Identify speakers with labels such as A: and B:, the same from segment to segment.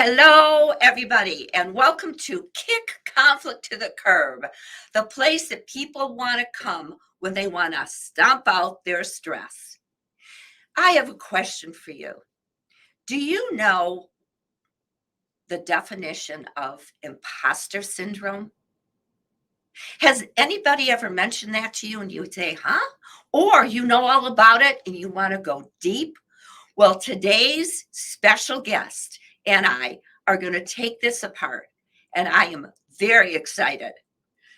A: Hello, everybody, and welcome to Kick Conflict to the Curb, the place that people want to come when they want to stomp out their stress. I have a question for you. Do you know the definition of imposter syndrome? Has anybody ever mentioned that to you and you would say, huh? Or you know all about it and you want to go deep? Well, today's special guest and I are going to take this apart, and I am very excited.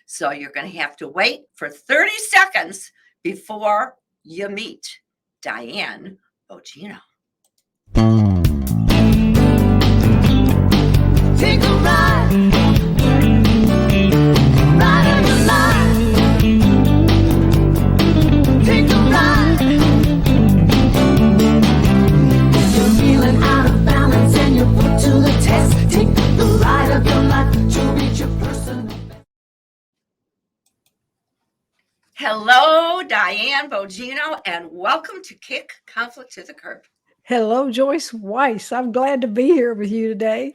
A: So you're going to have to wait for 30 seconds before you meet Diane Bogino.
B: Take a ride, ride of your life. Take a ride. You're feeling out of balance and you're put to the test. Take the ride of your life to reach your personal best.
A: Hello, Diane Bogino, and welcome to Kick Conflict to the Curb.
C: Hello, Joyce Weiss. I'm glad to be here with you today.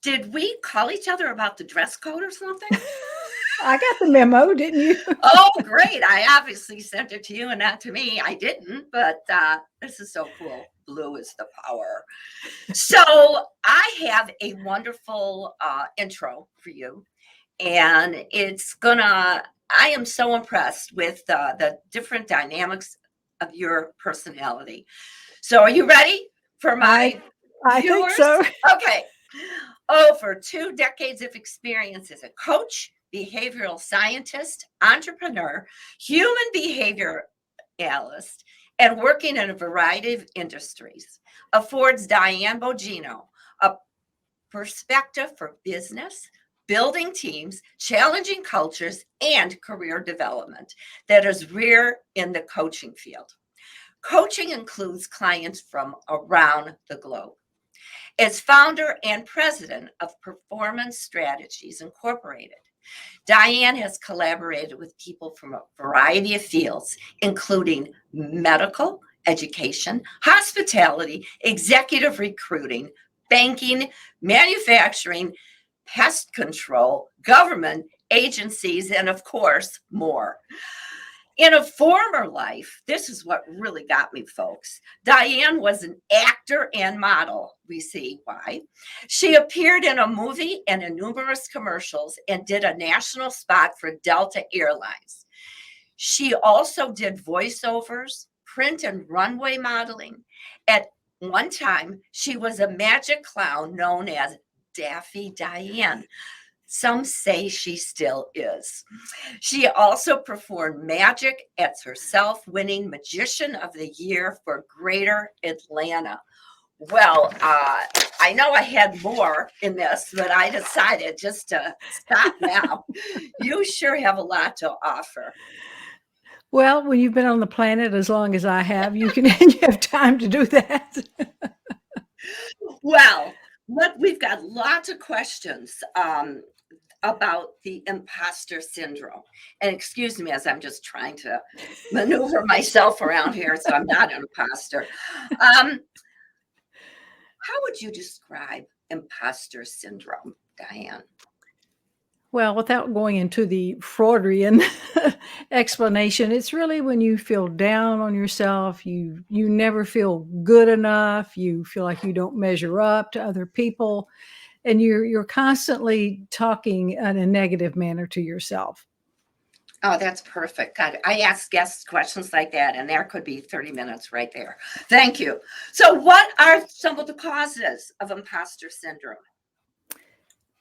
A: Did we call each other about the dress code or something?
C: I got the memo, didn't you?
A: Oh, great. I obviously sent it to you and not to me. I didn't, but this is so cool. Blue is the power. So I have a wonderful intro for you. And I am so impressed with the different dynamics of your personality. So are you ready for my
C: I
A: viewers?
C: think so.
A: Okay. Over 2 decades of experience as a coach, behavioral scientist, entrepreneur, human behavior analyst, and working in a variety of industries affords Diane Bogino a perspective for business, building teams, challenging cultures, and career development that is rare in the coaching field. Coaching includes clients from around the globe. As founder and president of Performance Strategies Incorporated, Diane has collaborated with people from a variety of fields, including medical, education, hospitality, executive recruiting, banking, manufacturing, pest control, government, agencies, and of course, more. In a former life, this is what really got me, folks. Diane was an actor and model. We see why. She appeared in a movie and in numerous commercials and did a national spot for Delta Airlines. She also did voiceovers, print and runway modeling. At one time, she was a magic clown known as Daffy Diane. Some say she still is. She also performed magic as herself, winning Magician of the Year for Greater Atlanta. Well, I know I had more in this, but I decided just to stop now. You sure have a lot to offer.
C: Well, when you've been on the planet as long as I have, you have time to do that.
A: Well, we've got lots of questions about the imposter syndrome. And excuse me as I'm just trying to maneuver myself around here so I'm not an imposter. How would you describe imposter syndrome, Diane?
C: Well, without going into the Freudian explanation, it's really when you feel down on yourself, you never feel good enough, you feel like you don't measure up to other people, and you're constantly talking in a negative manner to yourself.
A: Oh, that's perfect. God, I ask guests questions like that, and there could be 30 minutes right there. Thank you. So what are some of the causes of imposter syndrome?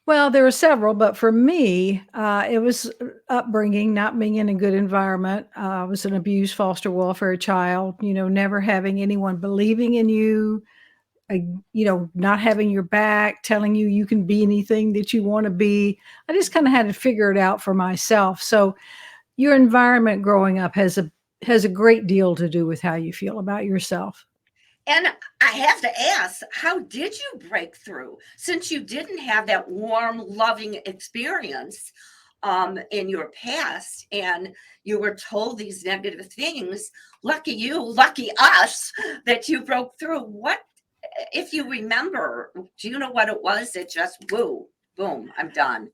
C: Well, there are several, but for me, it was upbringing, not being in a good environment. I was an abused foster welfare child, never having anyone believing in you, not having your back, telling you you can be anything that you want to be. I just kind of had to figure it out for myself. So your environment growing up has a great deal to do with how you feel about yourself.
A: And I have to ask, how did you break through since you didn't have that warm, loving experience in your past and you were told these negative things? Lucky you, lucky us that you broke through. What if you remember, do you know what it was that just boom, I'm done?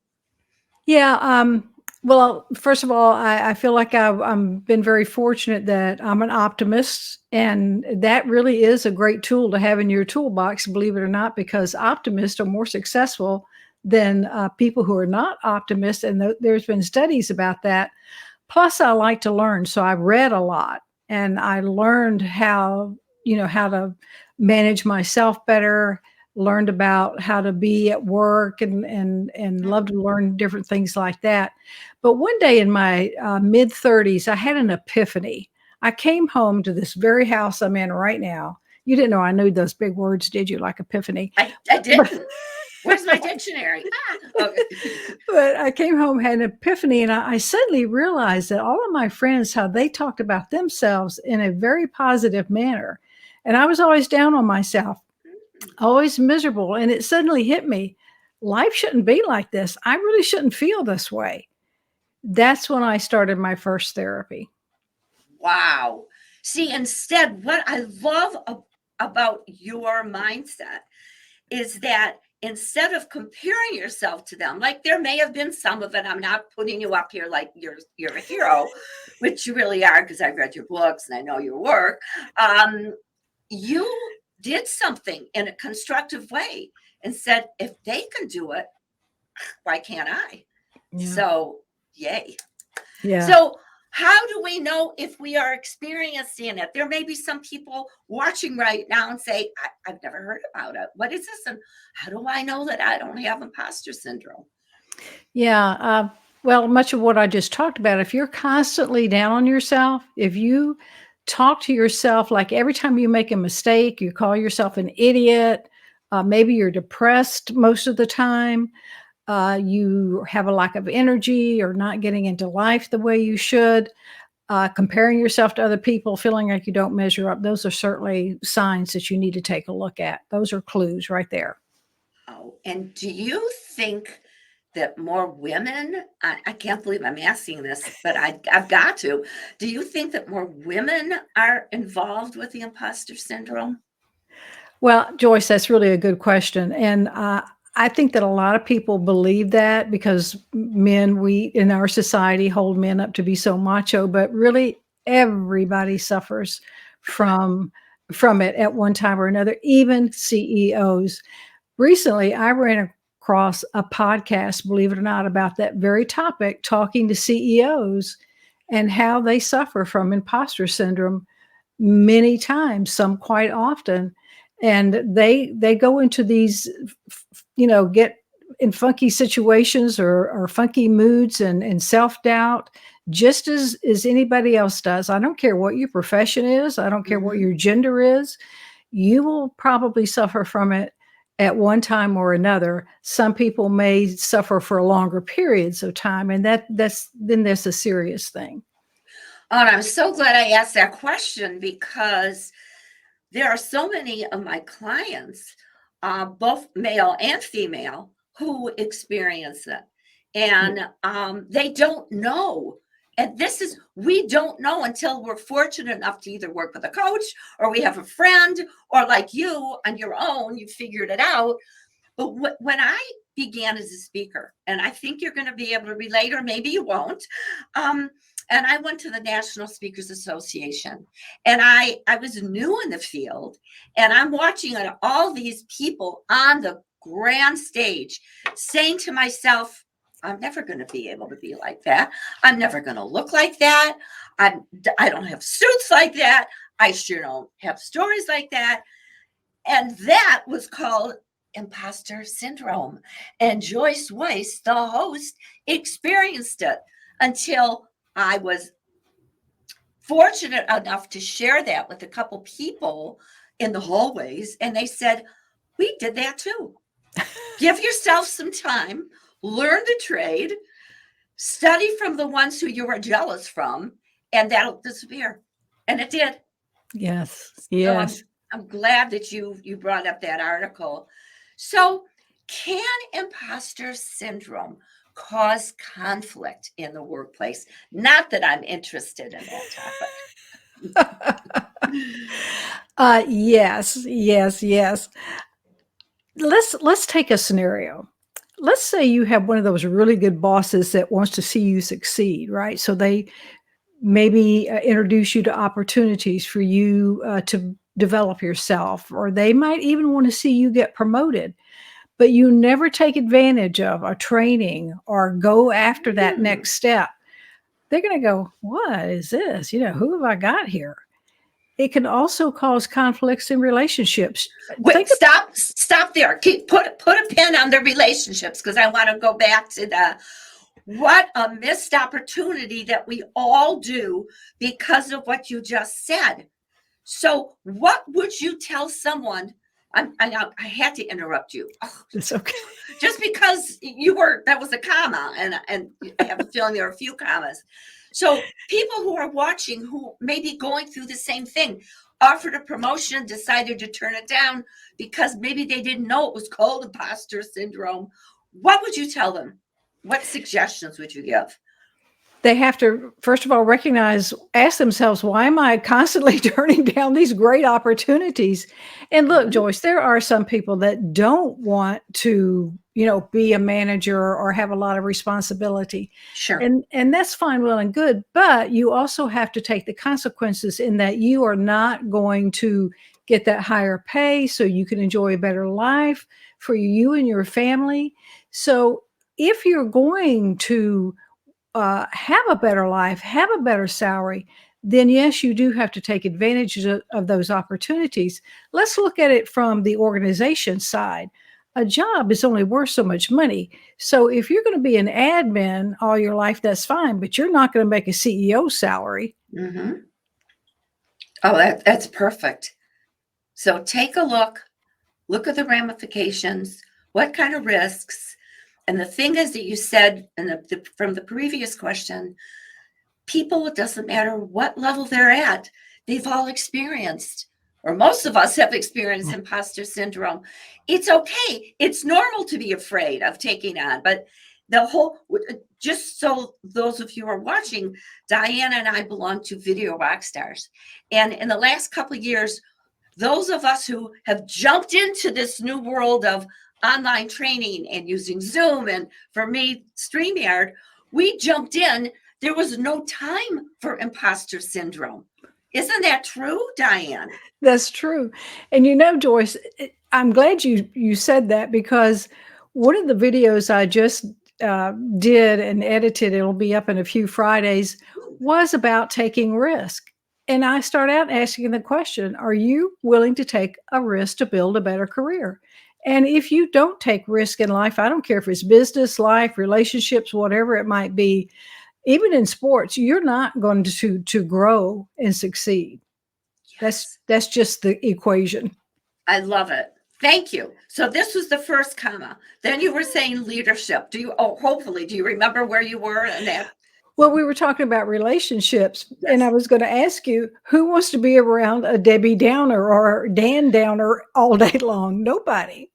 C: Yeah. Well, first of all, I feel like I'm been very fortunate that I'm an optimist, and that really is a great tool to have in your toolbox, believe it or not, because optimists are more successful than people who are not optimists, and there's been studies about that. Plus, I like to learn, so I've read a lot, and I learned how to manage myself better, learned about how to be at work, and love to learn different things like that. But one day in my mid-30s, I had an epiphany. I came home to this very house I'm in right now. You didn't know I knew those big words, did you? Like epiphany.
A: I
C: But
A: didn't. Where's my dictionary? Okay.
C: but I came home, had an epiphany, and I suddenly realized that all of my friends, how they talked about themselves in a very positive manner. And I was always down on myself, always miserable. And it suddenly hit me, life shouldn't be like this. I really shouldn't feel this way. That's when I started my first therapy.
A: Wow. See, instead, what I love about your mindset is that instead of comparing yourself to them, like there may have been some of it, I'm not putting you up here like you're a hero, which you really are, because I've read your books and I know your work. You did something in a constructive way and said, if they can do it, why can't I?
C: Yeah.
A: So, yay.
C: Yeah.
A: So, how do we know if we are experiencing it? There may be some people watching right now and say, I've never heard about it. What is this? And how do I know that I don't have imposter syndrome?
C: Yeah. Well, much of what I just talked about, if you're constantly down on yourself, if you talk to yourself like every time you make a mistake, you call yourself an idiot, maybe you're depressed most of the time, you have a lack of energy or not getting into life the way you should, comparing yourself to other people, feeling like you don't measure up, those are certainly signs that you need to take a look at. Those are clues right there.
A: Oh, and do you think that more women, I can't believe I'm asking this, but I've got to. Do you think that more women are involved with the imposter syndrome?
C: Well, Joyce, that's really a good question. And I think that a lot of people believe that because men, we in our society hold men up to be so macho, but really everybody suffers from from it at one time or another, even CEOs. Recently, I ran across a podcast, believe it or not, about that very topic, talking to CEOs and how they suffer from imposter syndrome many times, some quite often. And they go into these, get in funky situations or funky moods and self-doubt just as anybody else does. I don't care what your profession is. I don't care what
A: Mhm.
C: your gender is. You will probably suffer from it at one time or another. Some people may suffer for longer periods of time, and that's a serious thing.
A: Oh, and I'm so glad I asked that question because there are so many of my clients, both male and female, who experience it.
C: Yeah.
A: And they don't know. And we don't know until we're fortunate enough to either work with a coach or we have a friend, or like you on your own, you figured it out. But when I began as a speaker, and I think you're going to be able to relate, or maybe you won't. Um, and I went to the National Speakers Association, and I was new in the field, and I'm watching all these people on the grand stage, saying to myself, I'm never going to be able to be like that. I'm never going to look like that. I don't have suits like that. I sure don't have stories like that. And that was called imposter syndrome. And Joyce Weiss, the host, experienced it until I was fortunate enough to share that with a couple people in the hallways. And they said, we did that too. Give yourself some time, learn the trade, study from the ones who you are jealous from, and that'll disappear. And it did.
C: Yes.
A: So
C: Yes.
A: I'm glad that you brought up that article. So, can imposter syndrome cause conflict in the workplace? Not that I'm interested in that topic.
C: Yes, yes, yes. Let's take a scenario. Let's say you have one of those really good bosses that wants to see you succeed, right? So they maybe introduce you to opportunities for you to develop yourself, or they might even want to see you get promoted, but you never take advantage of a training or go after that
A: Mm.
C: next step. They're going to go, what is this? Who have I got here? It can also cause conflicts in relationships.
A: Wait,
C: Think
A: stop there. Put a pin on the relationships, because I want to go back to what a missed opportunity that we all do because of what you just said. So what would you tell someone? I had to interrupt you.
C: it's okay.
A: Just because that was a comma, and I have a feeling there are a few commas. So people who are watching, who may be going through the same thing, offered a promotion, decided to turn it down because maybe they didn't know it was called imposter syndrome. What would you tell them? What suggestions would you give?
C: They have to, first of all, ask themselves, why am I constantly turning down these great opportunities? And look, Joyce, there are some people that don't want to, be a manager or have a lot of responsibility.
A: Sure.
C: And that's fine, well and good. But you also have to take the consequences in that you are not going to get that higher pay so you can enjoy a better life for you and your family. So if you're going to have a better life, have a better salary, then yes, you do have to take advantage of those opportunities. Let's look at it from the organization side. A job is only worth so much money. So if you're going to be an admin all your life, that's fine, but you're not going to make a CEO salary.
A: Mm-hmm. Oh, that's perfect. So take a look at the ramifications, what kind of risks. And the thing is that you said from the previous question, people, it doesn't matter what level they're at, they've all experienced, or most of us have experienced imposter syndrome. It's okay. It's normal to be afraid of taking on, but just so those of you who are watching, Diane and I belong to Video Rockstars. And in the last couple of years, those of us who have jumped into this new world of online training and using Zoom, and for me, StreamYard, we jumped in. There was no time for imposter syndrome. Isn't that true, Diane?
C: That's true. And Joyce, I'm glad you said that, because one of the videos I just did and edited, it'll be up in a few Fridays, was about taking risk. And I start out asking the question, are you willing to take a risk to build a better career? And if you don't take risk in life, I don't care if it's business, life, relationships, whatever it might be, even in sports, you're not going to grow and succeed.
A: Yes.
C: That's just the equation.
A: I love it. Thank you. So this was the first comma. Then you were saying leadership. Hopefully, do you remember where you were in that?
C: Well, we were talking about relationships,
A: Yes.
C: and I was going to ask you, who wants to be around a Debbie Downer or Dan Downer all day long? Nobody.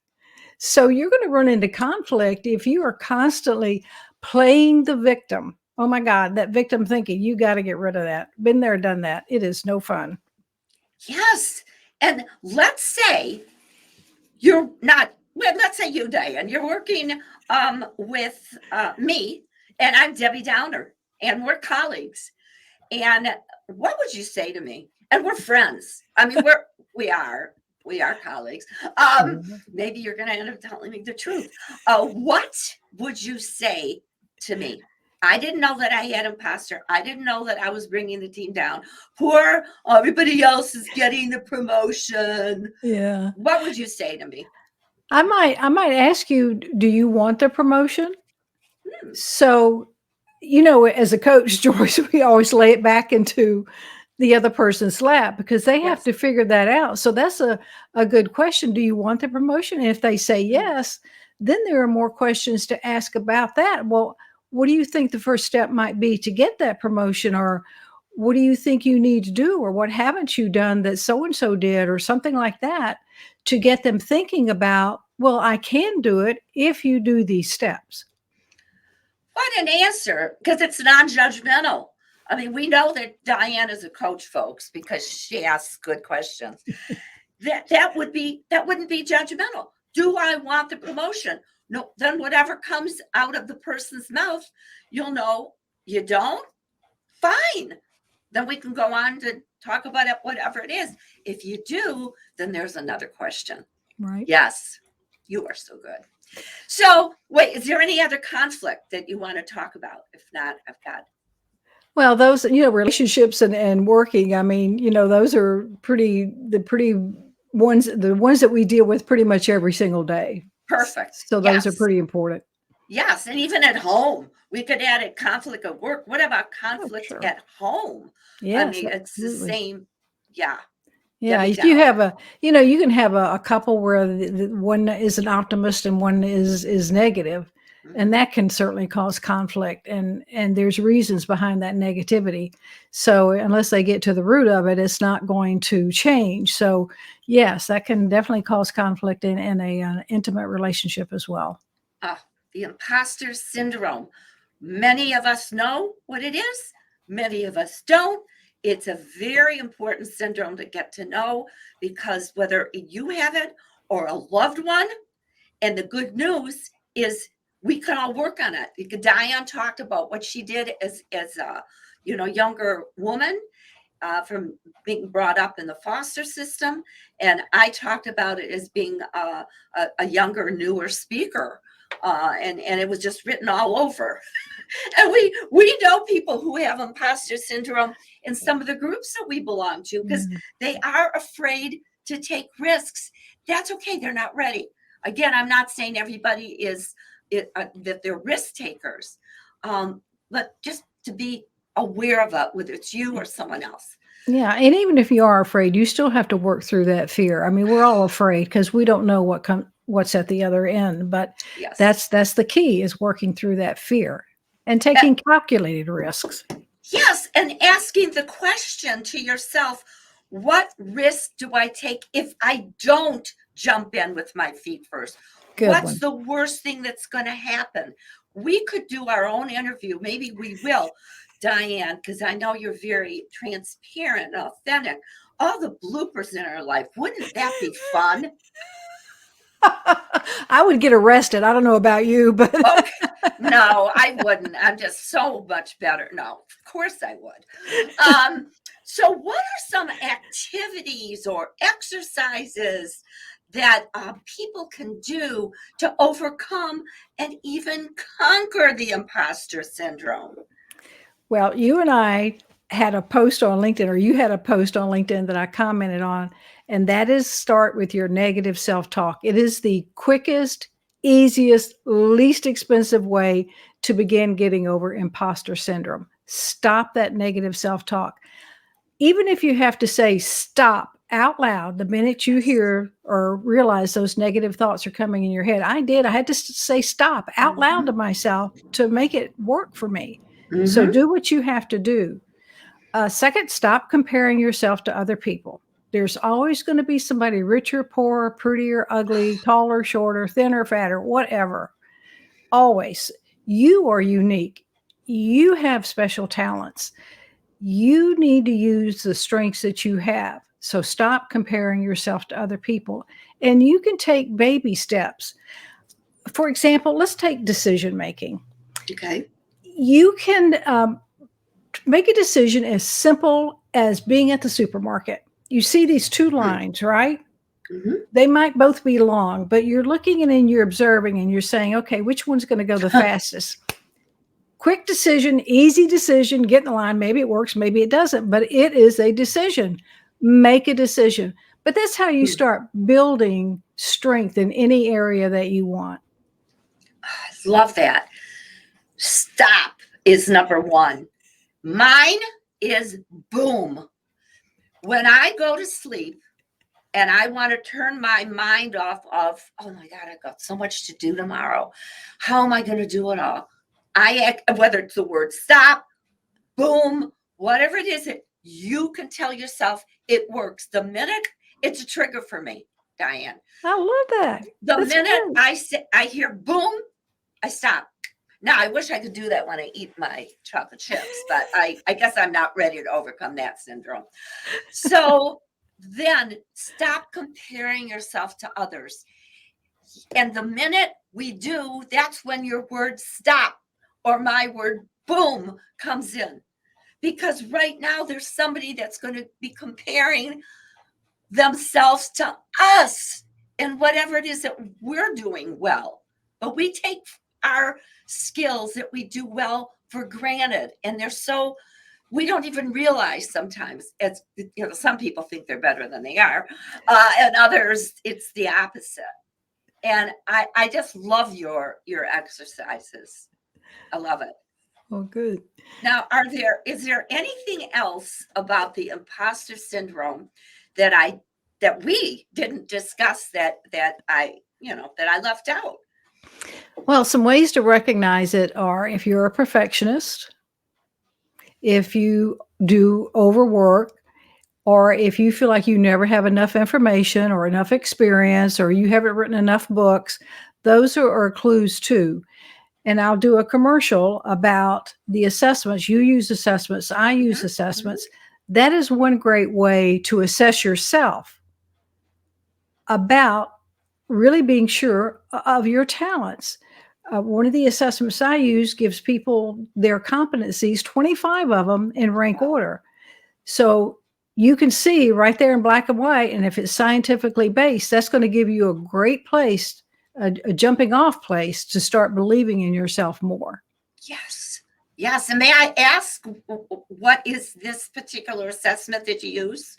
C: So you're going to run into conflict if you are constantly playing the victim. Oh my God, that victim thinking, you got to get rid of that. Been there, done that. It is no fun.
A: Yes. And let's say you're not, well, let's say you, Diane, you're working with me, and I'm Debbie Downer, and we're colleagues. And what would you say to me? And we're friends. I mean, we are colleagues. Maybe you're going to end up telling me the truth. What would you say to me? I didn't know that I had imposter. I didn't know that I was bringing the team down. Poor everybody else is getting the promotion.
C: Yeah.
A: What would you say to me?
C: I might ask you, do you want the promotion? So, as a coach, Joyce, we always lay it back into the other person's lap, because they have
A: Yes.
C: to figure that out. So that's a good question. Do you want the promotion? And if they say yes, then there are more questions to ask about that. Well, what do you think the first step might be to get that promotion? Or what do you think you need to do? Or what haven't you done that so-and-so did, or something like that, to get them thinking about, well, I can do it if you do these steps.
A: What an answer, because it's non-judgmental. I mean, we know that Diane is a coach, folks, because she asks good questions. That wouldn't be judgmental. Do I want the promotion? No, then whatever comes out of the person's mouth, you'll know. You don't? Fine. Then we can go on to talk about it, whatever it is. If you do, then there's another question.
C: Right.
A: Yes, you are so good. So wait, is there any other conflict that you want to talk about? If not, I've got.
C: Well, those, relationships and working, I mean, those are the ones that we deal with pretty much every single day.
A: Perfect.
C: So those are
A: Yes.
C: pretty important.
A: Yes, and even at home, we could add a conflict at work. What about conflict
C: sure.
A: at home?
C: Yes,
A: I mean, it's the
C: absolutely.
A: same. Yeah.
C: Yeah,
A: Debbie
C: if you
A: Downer.
C: have you can have a couple where the one is an optimist and one is negative, and that can certainly cause conflict, and there's reasons behind that negativity. So unless they get to the root of it, it's not going to change. So yes, that can definitely cause conflict in a intimate relationship as well.
A: The imposter syndrome. Many of us know what it is. Many of us don't. It's a very important syndrome to get to know, because whether you have it or a loved one, and the good news is we can all work on it. Diane talked about what she did as a younger woman, from being brought up in the foster system, and I talked about it as being a younger, newer speaker, and it was just written all over. And we know people who have imposter syndrome in some of the groups that we belong to, because they are afraid to take risks. That's okay. They're not ready. Again, I'm not saying everybody is that they're risk takers, but just to be aware of it, whether it's you or someone else.
C: Yeah, and even if you are afraid, you still have to work through that fear. I mean, we're all afraid because we don't know what's at the other end. But
A: Yes.
C: that's the key, is working through that fear and taking calculated risks.
A: Yes, and asking the question to yourself, what risk do I take if I don't jump in with my feet first?
C: Good
A: What's
C: one.
A: the worst thing that's going to happen? We could do our own interview. Maybe we will, Diane, because I know you're very transparent and authentic. All the bloopers in our life, wouldn't that be fun?
C: I would get arrested. I don't know about you, but
A: Okay. No, I wouldn't. I'm just so much better. No, of course I would. So what are some activities or exercises that people can do to overcome and even conquer the imposter syndrome?
C: well, you and I had a post on LinkedIn, or you had a post on LinkedIn that I commented on, and that is start with your negative self-talk. It is the quickest, easiest, least expensive way to begin getting over imposter syndrome. Stop that negative self-talk. Even if you have to say stop out loud the minute you hear or realize those negative thoughts are coming in your head. I had to say stop out loud to myself to make it work for me. So do what you have to do. Second, stop comparing yourself to other people. There's always going to be somebody richer, poorer, prettier, ugly, taller, shorter, thinner, fatter, whatever. Always. You are unique. You have special talents. You need to use the strengths that you have. So stop comparing yourself to other people. And you can take baby steps. For example, let's take decision making.
A: Okay.
C: You can make a decision as simple as being at the supermarket. You see these two lines, right? They might both be long, but you're looking and then you're observing and you're saying, okay, which one's going to go the fastest? Quick decision, easy decision, get in the line. Maybe it works, maybe it doesn't, but it is a decision. Make a decision. But that's how you start building strength in any area that you want.
A: Love that. Stop is number one. Mine is boom. When I go to sleep and I want to turn my mind off of, oh my God, I've got so much to do tomorrow. How am I going to do it all? Whether it's the word stop, boom, whatever it is, you can tell yourself it works. The minute it's a trigger for me, Diane.
C: I love that.
A: The
C: That's
A: minute
C: great.
A: I hear boom, I stop. Now, I wish I could do that when I eat my chocolate chips, but I guess I'm not ready to overcome that syndrome. So then stop comparing yourself to others. And the minute we do, that's when your word stop or my word boom comes in. Because right now there's somebody that's going to be comparing themselves to us and whatever it is that we're doing well. But we take our skills that we do well for granted, and they're so we don't even realize sometimes. It's, you know, some people think they're better than they are, and others it's the opposite. And I just love your exercises. I love it.
C: Oh, good.
A: Now, is there anything else about the imposter syndrome that we didn't discuss that I left out?
C: Well, some ways to recognize it are if you're a perfectionist, if you do overwork, or if you feel like you never have enough information or enough experience, or you haven't written enough books. Those are clues too. And I'll do a commercial about the assessments. You use assessments, I use assessments. That is one great way to assess yourself about really being sure of your talents. One of the assessments I use gives people their competencies, 25 of them in rank order. So you can see right there in black and white. And if it's scientifically based, that's going to give you a great place, a jumping off place to start believing in yourself more.
A: Yes. Yes. And may I ask, what is this particular assessment that you use?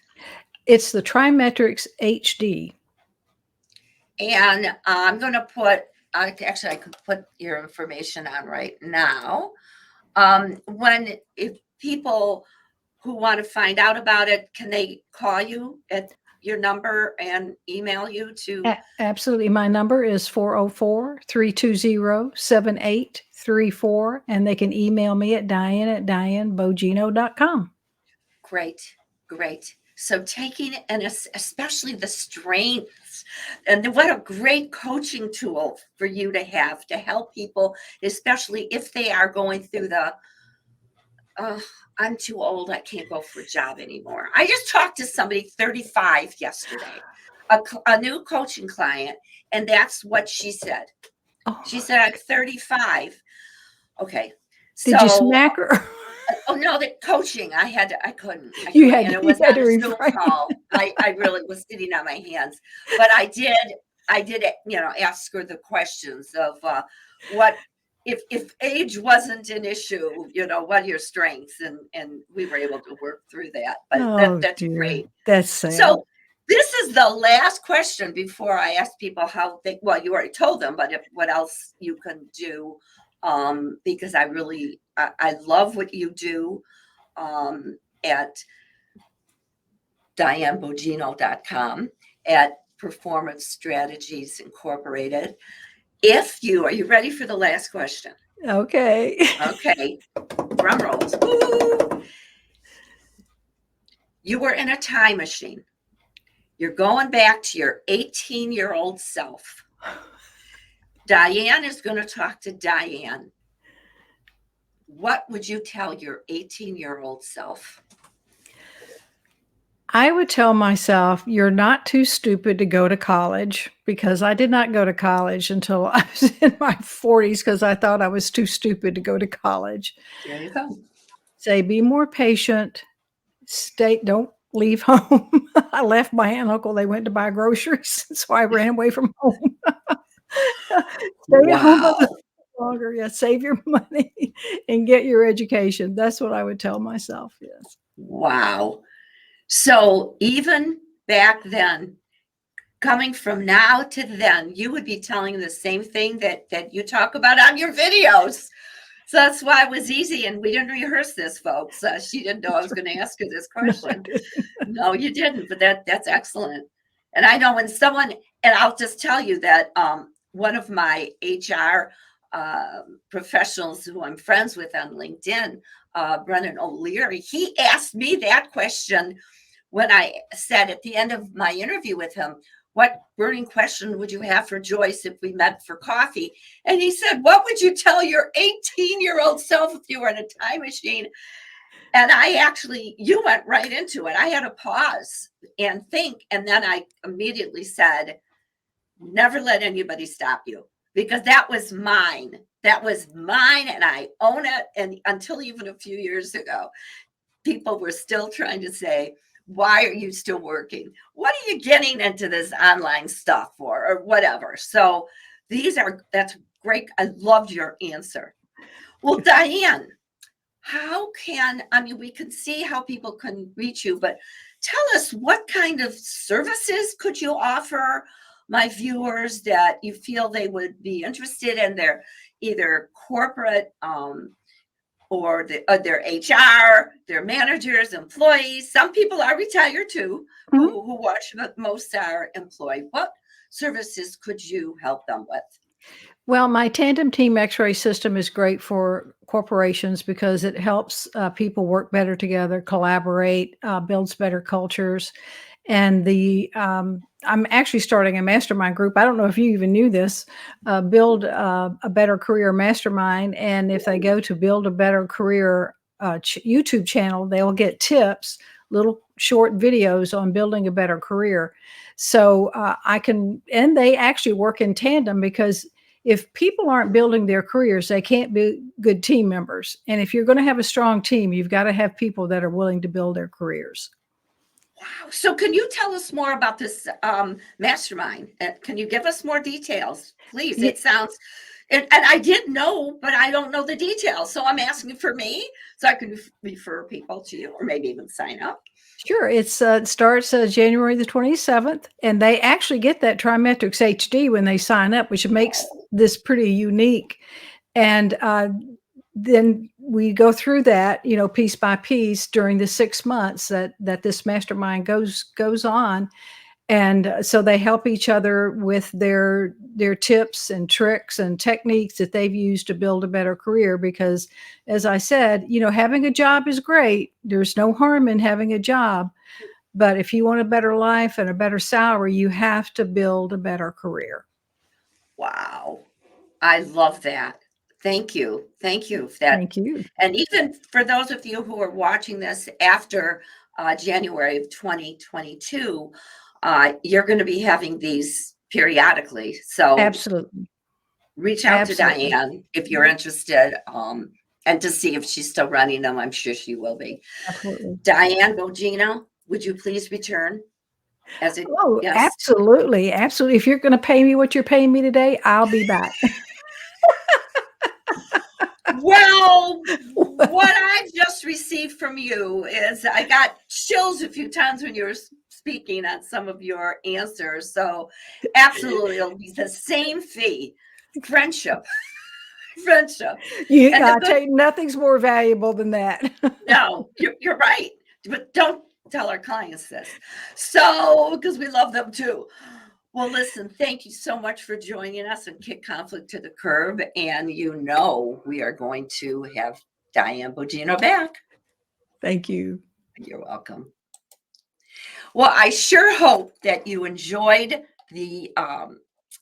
C: It's the Trimetrics HD.
A: And I'm going to put, actually, I could put your information on right now. If people who want to find out about it, can they call you at your number and email you to?
C: Absolutely. My number is 404-320-7834. And they can email me at dianebogino.com.
A: Great. So taking, and especially the strengths, and what a great coaching tool for you to have to help people, especially if they are going through I'm too old, I can't go for a job anymore. I just talked to somebody 35 yesterday, a new coaching client, and that's what she said.
C: Oh.
A: She said, I'm 35. Okay.
C: Did you smack her?
A: Oh no, the coaching. I couldn't.
C: And
A: it was on a Zoom call. I really was sitting on my hands, but I did, ask her the questions of what if age wasn't an issue, what are your strengths, and we were able to work through that. But that's
C: dear.
A: great.
C: That's sad.
A: So this is the last question before I ask people how you already told them, but what else you can do. Because I love what you do at DianeBogino.com at Performance Strategies Incorporated. Are you ready for the last question?
C: Okay.
A: Okay. Drum rolls. Woo! You were in a time machine. You're going back to your 18-year-old self. Diane is going to talk to Diane. What would you tell your 18-year-old self?
C: I would tell myself, you're not too stupid to go to college, because I did not go to college until I was in my 40s because I thought I was too stupid to go to college.
A: There you go.
C: Say, be more patient. Don't leave home. I left my aunt and uncle. They went to buy groceries, so I ran away from home. Stay at home longer. Yeah, save your money and get your education. That's what I would tell myself. Yes.
A: Wow. So even back then, coming from now to then, you would be telling the same thing that you talk about on your videos. So that's why it was easy, and we didn't rehearse this, folks. She didn't know I was going to ask her this question. No, you didn't, but that's excellent. And I know when someone, and I'll just tell you that one of my HR professionals who I'm friends with on LinkedIn, Brennan O'Leary, he asked me that question when I said at the end of my interview with him, what burning question would you have for Joyce if we met for coffee? And he said, what would you tell your 18-year-old self if you were in a time machine? And you went right into it. I had to pause and think. And then I immediately said, never let anybody stop you, because that was mine. That was mine. And I own it. And until even a few years ago, people were still trying to say, why are you still working? What are you getting into this online stuff for, or whatever? So that's great. I loved your answer. Well, Diane, we can see how people can reach you, but tell us, what kind of services could you offer my viewers that you feel they would be interested in? Their either corporate or their HR, their managers, employees. Some people are retired too, who watch, but most are employed. What services could you help them with?
C: Well, my tandem team X-ray system is great for corporations because it helps people work better together, collaborate, builds better cultures. And I'm actually starting a mastermind group. I don't know if you even knew this, Build a Better Career Mastermind. And if they go to Build a Better Career YouTube channel, they'll get tips, little short videos on building a better career. So and they actually work in tandem, because if people aren't building their careers, they can't be good team members. And if you're going to have a strong team, you've got to have people that are willing to build their careers.
A: Wow. So can you tell us more about this mastermind? Can you give us more details, please?
C: Yeah.
A: It sounds, and I did know, but I don't know the details. So I'm asking for me so I can refer people to you, or maybe even sign up.
C: Sure. It starts January the 27th, and they actually get that Trimetrics HD when they sign up, which makes this pretty unique. And then we go through that, piece by piece during the 6 months that this mastermind goes on. And so they help each other with their tips and tricks and techniques that they've used to build a better career. Because, as I said, having a job is great. There's no harm in having a job. But if you want a better life and a better salary, you have to build a better career.
A: Wow. I love that. Thank you. Thank you for that.
C: Thank you.
A: And even for those of you who are watching this after January of 2022, you're going to be having these periodically. So
C: Absolutely.
A: reach out
C: Absolutely.
A: to Diane if you're interested, and to see if she's still running them. I'm sure she will be.
C: Absolutely.
A: Diane Bogino, would you please return as a guest?
C: Absolutely. Absolutely. If you're going to pay me what you're paying me today, I'll be back.
A: Well, what I've just received from you is I got chills a few times when you were speaking on some of your answers. So absolutely, it'll be the same fee. Friendship. Friendship.
C: I'll tell you, nothing's more valuable than that.
A: No, you're right. But don't tell our clients this. So, because we love them too. Well, listen, thank you so much for joining us and Kick Conflict to the Curb. And we are going to have Diane Bogino back.
C: Thank you.
A: You're welcome. Well, I sure hope that you enjoyed the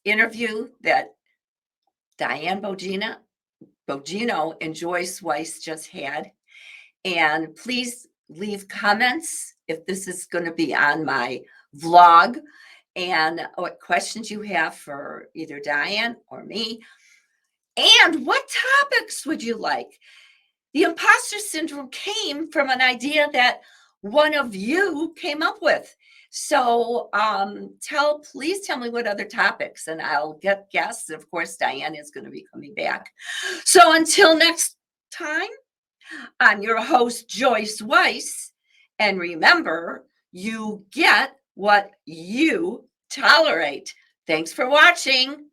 A: interview that Diane Bogino and Joyce Weiss just had. And please leave comments if this is going to be on my vlog, and what questions you have for either Diane or me. And what topics would you like? The imposter syndrome came from an idea that one of you came up with. So please tell me what other topics, and I'll get guests. Of course, Diane is going to be coming back. So until next time, I'm your host, Joyce Weiss. And remember, you get what you tolerate. Thanks for watching.